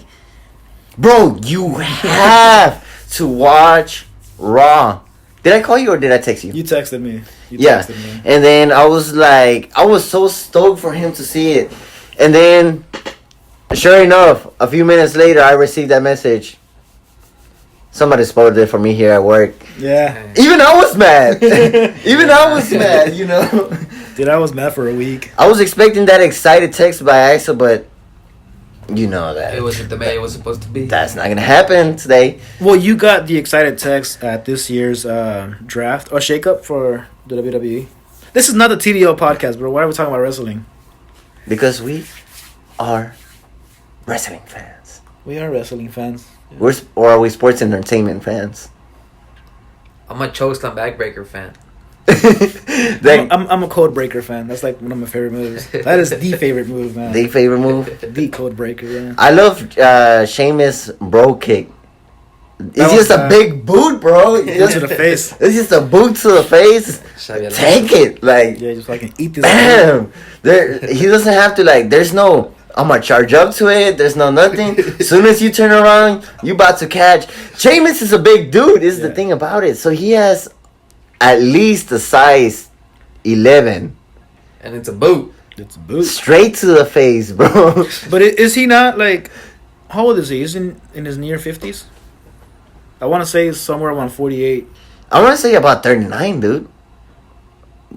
S2: "Bro, you have to watch Raw." Did I call you or did I text you?
S1: You texted me.
S2: Yeah.
S1: Texted me.
S2: And then I was like, I was so stoked for him to see it. And then, sure enough, a few minutes later, I received that message. Somebody spoiled it for me here at work.
S1: Yeah.
S2: Even I was mad. Even I was mad, you know.
S1: Dude, I was mad for a week.
S2: I was expecting that excited text by Axel, but you know that.
S3: It wasn't the way it was supposed to be.
S2: That's not going to happen today.
S1: Well, you got the excited text at this year's draft or shakeup for the WWE. This is not the TDO podcast, bro. Why are we talking about wrestling?
S2: Because we are wrestling fans.
S1: We are wrestling fans.
S2: Or are we sports entertainment fans?
S3: I'm a chokeslam backbreaker fan.
S1: I'm a code breaker fan. That's like one of my favorite moves. That is the favorite move, man.
S2: The favorite move?
S1: The code breaker, yeah.
S2: I love Sheamus bro kick. It's just a big boot, bro.
S1: To the face.
S2: It's just a boot to the face. Take it, like
S1: yeah, just fucking eat this.
S2: bam. He doesn't have to like. There's no. I'm gonna charge up to it. There's no nothing. As soon as you turn around, you about to catch. Sheamus is a big dude. Is the thing about it. So he has at least a size 11.
S3: And it's a boot.
S1: It's a boot.
S2: Straight to the face, bro.
S1: But is he not like? How old is he? He's in his near 50s. I want to say he's somewhere around 48.
S2: I want to say about 39, dude.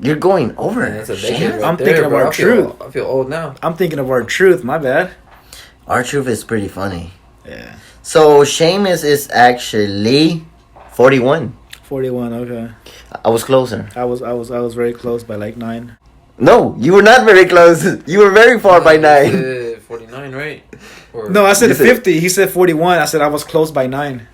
S2: You're going over.
S3: Man, that's a
S2: Sheamus.
S3: decade right
S1: I'm
S3: there,
S1: thinking of
S3: bro.
S1: our truth.
S3: I feel old now.
S1: I'm thinking of our truth. My bad.
S2: Our truth is pretty funny.
S1: Yeah.
S2: So Sheamus is actually 41.
S1: 41. Okay.
S2: I was closer.
S1: I was very close by like 9.
S2: No, you were not very close. You were very far by 9.
S3: 49, right? Or
S1: No, I said
S2: You said-
S1: 50. He said 41. I said I was close by 9.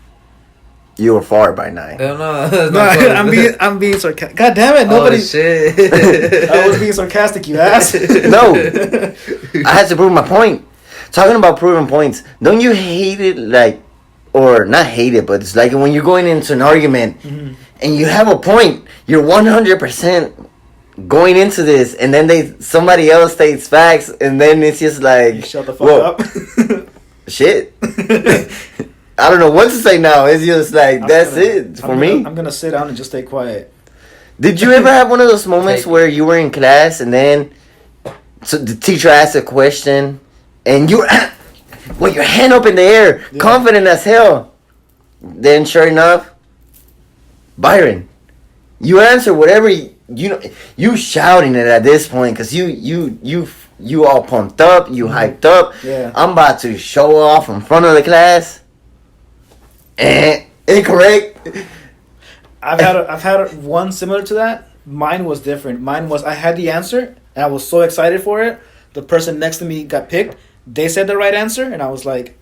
S2: You were far by 9.
S3: Hell no. That's
S1: No,
S3: not close.
S1: I'm being sarcastic. God damn it! Nobody.
S3: Oh, shit.
S1: I was being sarcastic, you ass.
S2: No, I had to prove my point. Talking about proving points, don't you hate it like, or not hate it, but it's like when you're going into an argument and you have a point, you're 100% going into this, and then somebody else states facts, and then it's just like,
S1: Shut the fuck
S2: whoa,
S1: up.
S2: shit. I don't know what to say now. It's just like, it for me.
S1: I'm gonna sit down and just stay quiet.
S2: Did you ever have one of those moments
S3: Take it.
S2: where you were in class and then so the teacher asked a question and you with your hand up in the air, confident as hell? Then sure enough, Bayron, you answer whatever you shouting it at this point because you all pumped up, you hyped up.
S1: Yeah.
S2: I'm about to show off in front of the class. Incorrect.
S1: I've had one similar to that. Mine was different. Mine was I had the answer and I was so excited for it. The person next to me got picked. They said the right answer and I was like,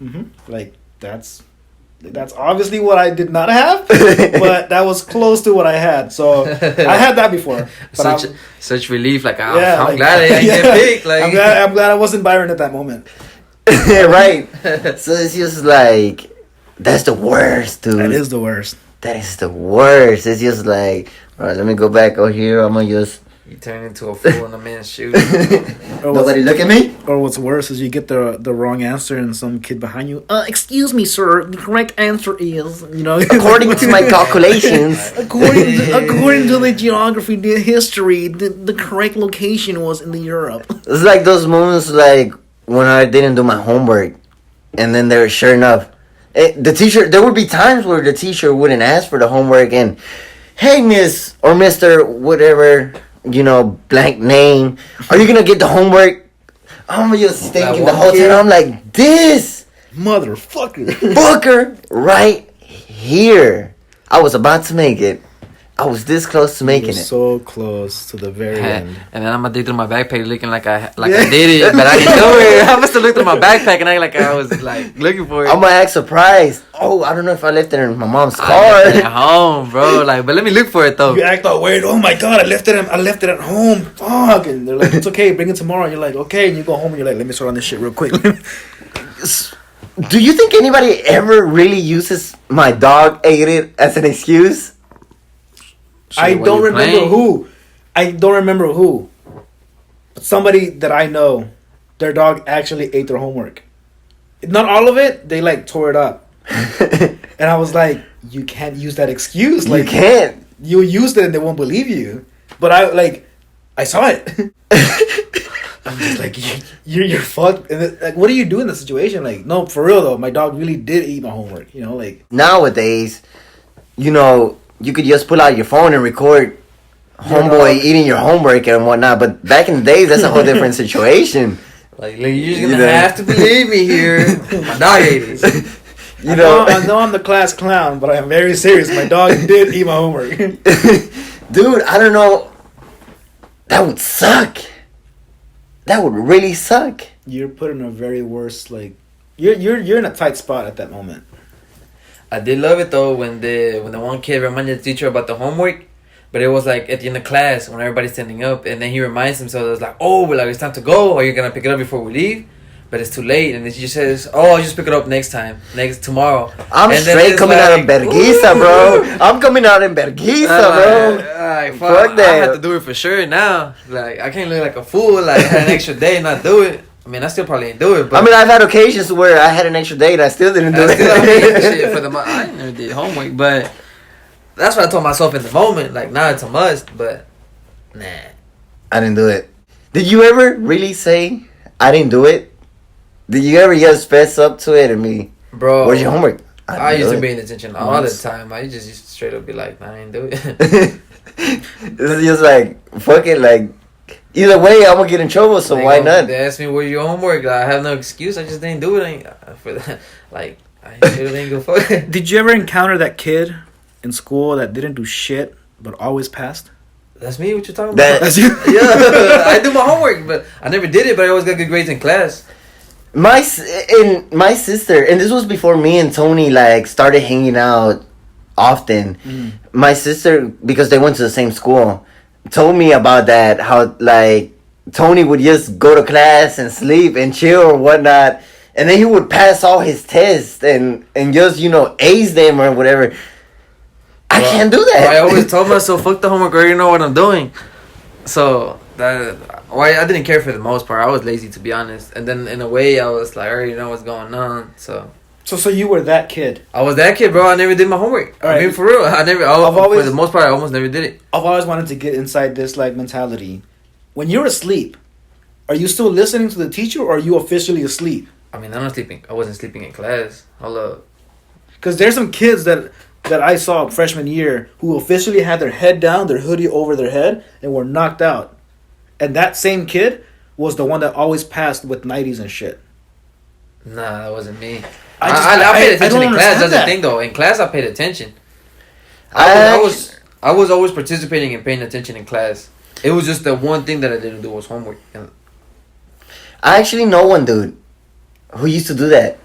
S1: like that's obviously what I did not have, but that was close to what I had. So I had that before. But
S3: Such relief, like, I'm
S1: like,
S3: glad I didn't get picked. Like,
S1: I'm glad I wasn't Byron at that moment.
S2: Right. So it's just like, that's the worst, dude.
S1: That is the worst.
S2: That is the worst. It's just like, all right, let me go back over here. I'm gonna just.
S3: you turn into a fool in a man's shoes.
S2: Nobody look at me.
S1: Or what's worse is you get the wrong answer and some kid behind you. Excuse me, sir. The correct answer is,
S2: According to my calculations.
S1: according to the geography, the history, the correct location was in the Europe.
S2: It's like those moments, like when I didn't do my homework, and then there, sure enough, the teacher. There would be times where the teacher wouldn't ask for the homework, and hey, Miss or Mister, whatever, blank name, are you gonna get the homework? I'm just thinking the whole time. I'm like, this
S1: Motherfucker.
S2: fucker right here. I was about to make it. I was this close to making it.
S1: So close to the very end.
S3: And then I'm gonna dig through my backpack looking like I did it, but I didn't do it. I must have looked through my backpack and I was like looking for it.
S2: I'm gonna act surprised. Oh, I don't know if I left it in my mom's
S3: I left it
S2: car.
S3: at home, bro. Like, but let me look for it though.
S1: You act all weird. Oh my god, I left it at home. Fuck. And they're like, it's okay, bring it tomorrow. And you're like, okay. And you go home and you're like, let me sort on this shit real quick.
S2: Do you think anybody ever really uses my dog ate it as an excuse?
S1: I
S3: While
S1: don't
S3: you're
S1: remember
S3: playing.
S1: who. I don't remember who. But somebody that I know, their dog actually ate their homework. Not all of it. They like tore it up. And I was like, you can't use that excuse. Like,
S2: You can't.
S1: You used it and they won't believe you. But I saw it. I'm just like, you're fucked. And like, what do you do in the situation? Like, no, for real though, my dog really did eat my homework. Like
S2: Nowadays, you could just pull out your phone and record homeboy eating your homework and whatnot. But back in the days, that's a whole different situation.
S3: Like, you're just gonna have to believe me here. My dog ate it.
S1: I know I'm the class clown, but I'm very serious. My dog did eat my homework.
S2: Dude, I don't know. That would suck. that would really suck.
S1: You're put in a very worse like. You're in a tight spot at that moment.
S3: I did love it though when the one kid reminded the teacher about the homework, but it was like at the end of class when everybody's standing up, and then he reminds himself, it was like, oh, well, like it's time to go. Are you gonna pick it up before we leave? But it's too late, and then she says, "Oh, I'll just pick it up tomorrow."
S2: I'm
S3: and
S2: straight coming out in Berguisa, bro. I'm coming out in Berguisa, bro.
S3: Fuck that. I have to do it for sure now. Like I can't look like a fool. Like I had an extra day and not do it. I mean, I still probably ain't do it. But
S2: I mean, I've had occasions where I had an extra day and I still didn't do it.
S3: Shit for the month. I never did homework, but that's what I told myself in the moment. Like now it's a must, but nah.
S2: I didn't do it. Did you ever really say I didn't do it? Did you ever just fess up to it and be,
S3: bro?
S2: Where's your homework?
S3: I used to be in detention all the time. I just used to straight up be like, I ain't do it.
S2: It's just like, fuck it, like, either way, I'm gonna get in trouble, so why not?
S3: They asked me, where's your homework? I have no excuse. I just didn't do it. For that. Like, I really ain't go fuck.
S1: Did you ever encounter that kid in school that didn't do shit but always passed?
S3: That's me. What you talking about?
S1: That's you.
S3: Yeah, I do my homework, but I never did it. But I always got good grades in class.
S2: My sister, and this was before me and Tony like started hanging out often. My sister, because they went to the same school, told me about that. How like Tony would just go to class and sleep and chill or whatnot, and then he would pass all his tests and just ace them or whatever. I can't do that.
S3: I always told myself, fuck the homework, I already know what I'm doing. So I didn't care for the most part. I was lazy, to be honest. And then in a way, I was like, I already know what's going on. So
S1: you were that kid.
S3: I was that kid, bro. I never did my homework.
S1: All right.
S3: I mean, for real, for the most part, I almost never did it.
S1: I've always wanted to get inside this like mentality. When you're asleep, are you still listening to the teacher, or are you officially asleep?
S3: I mean, I'm not sleeping. I wasn't sleeping in class. Hold up.
S1: Because there's some kids that I saw freshman year who officially had their head down, their hoodie over their head, and were knocked out. And that same kid was the one that always passed with 90s and shit.
S3: Nah, that wasn't me.
S1: I
S3: paid attention in class. That's
S1: that.
S3: the thing, though. In class, I paid attention. I was always participating and paying attention in class. It was just the one thing that I didn't do was homework.
S2: I actually know one dude who used to do that.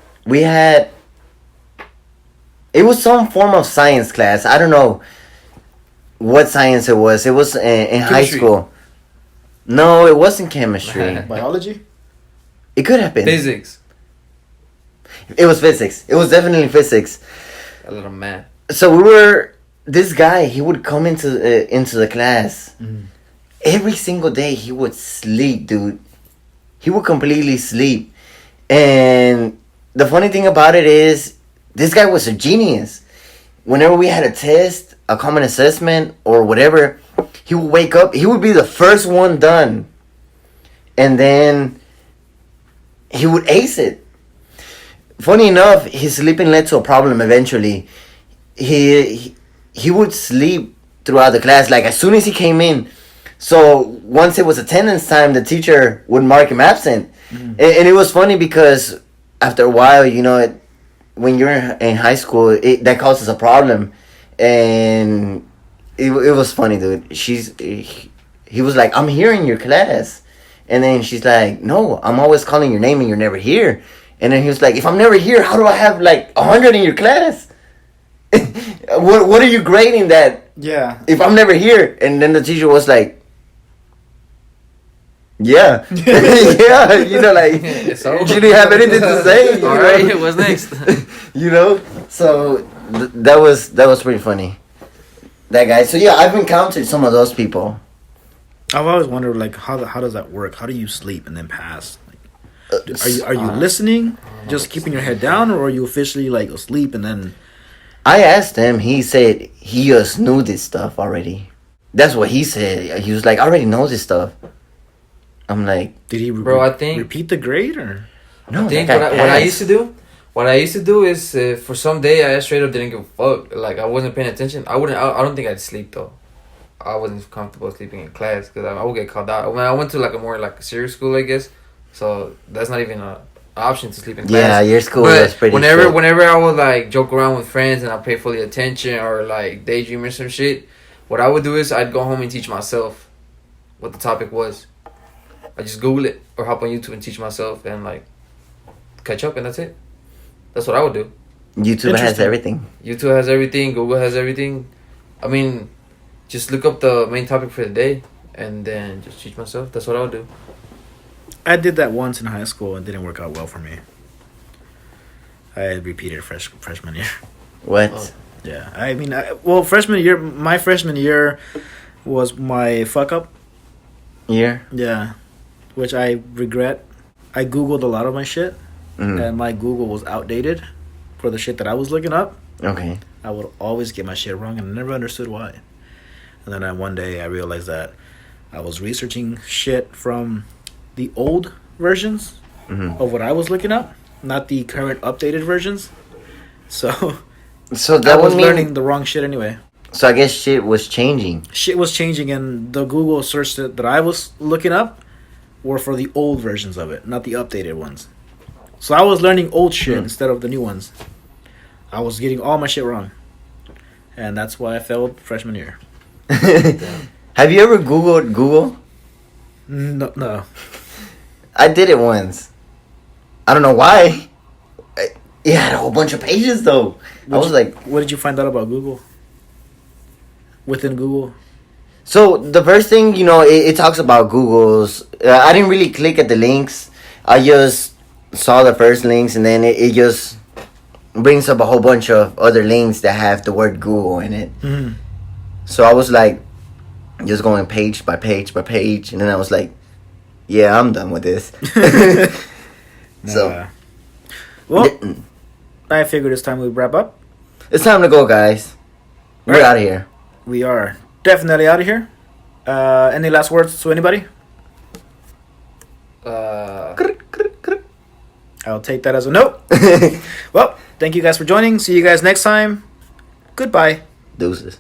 S2: It was some form of science class. I don't know what science it was. It was in high school. No, it wasn't chemistry.
S1: Biology?
S2: It could have been.
S3: Physics.
S2: It was physics. It was definitely physics.
S3: A little math.
S2: So this guy, he would come into the class. Every single day he would sleep, dude. He would completely sleep. And the funny thing about it is, this guy was a genius. Whenever we had a test, a common assessment, or whatever, he would wake up. He would be the first one done. And then he would ace it. Funny enough, his sleeping led to a problem eventually. He would sleep throughout the class, like as soon as he came in. So once it was attendance time, the teacher would mark him absent. And it was funny because after a while, when you're in high school, that causes a problem. And it was funny, dude. He was like, I'm here in your class. And then she's like, no, I'm always calling your name and you're never here. And then he was like, if I'm never here, how do I have like 100 in your class? What are you grading that?
S1: Yeah.
S2: If I'm never here. And then the teacher was like, yeah. Yeah, like,
S3: So,
S2: she didn't have anything to say.
S3: All right, what's next?
S2: So that was pretty funny. That guy. So yeah, I've encountered some of those people.
S1: I've always wondered, like, how does that work? How do you sleep and then pass? Like, are you listening, just keeping your head down, or are you officially like asleep and then?
S2: I asked him. He said he just knew this stuff already. That's what he said. He was like, I already know this stuff. I'm like,
S1: did he?
S3: I think
S1: repeat the grade or?
S3: No, I think what I used to do is for some day I straight up didn't give a fuck. Like I wasn't paying attention. I don't think I'd sleep though. I wasn't comfortable sleeping in class because I would get called out. When I went to like a more like serious school, I guess. So that's not even an option to sleep in class.
S2: Yeah, your school was pretty.
S3: Whenever I would like joke around with friends and I pay fully attention or like daydream or some shit, what I would do is I'd go home and teach myself what the topic was. I just Google it or hop on YouTube and teach myself and like catch up, and that's it. That's what I would do.
S2: YouTube has everything.
S3: YouTube has everything. Google has everything. I mean, just look up the main topic for the day and then just teach myself. That's what I would do.
S1: I did that once in high school and it didn't work out well for me. I repeated freshman year.
S2: What?
S3: Oh.
S1: Yeah, I mean, my freshman year was my fuck up.
S2: Year?
S1: Yeah, which I regret. I Googled a lot of my shit,
S2: Mm.
S1: and my Google was outdated for the shit that I was looking up.
S2: Okay.
S1: I would always get my shit wrong, and I never understood why. And then one day I realized that I was researching shit from the old versions
S2: Mm-hmm.
S1: of what I was looking up, not the current updated versions. So
S2: So
S1: I
S2: that
S1: was
S2: would mean.
S1: learning the wrong shit anyway.
S2: So I guess shit was changing.
S1: Shit was changing, and the Google search that I was looking up were for the old versions of it, not the updated ones. So I was learning old shit instead of the new ones. I was getting all my shit wrong, and that's why I failed freshman year.
S2: Have you ever Googled Google?
S1: No.
S2: I did it once. I don't know why. It had a whole bunch of pages though. I was like,
S1: What did you find out about Google? Within Google?
S2: so the first thing, it talks about Google's. I didn't really click at the links. I just saw the first links, and then it just brings up a whole bunch of other links that have the word Google in it.
S1: Mm-hmm.
S2: So I was like, just going page by page by page, and then I was like, yeah, I'm done with this. So,
S1: Well, I figured it's time we wrap up.
S2: it's time to go, guys. We're
S1: Right.
S2: out of here.
S1: We are definitely out of here. Any last words to anybody? I'll take that as a note. Well, thank you guys for joining. See you guys next time. Goodbye.
S2: Deuces.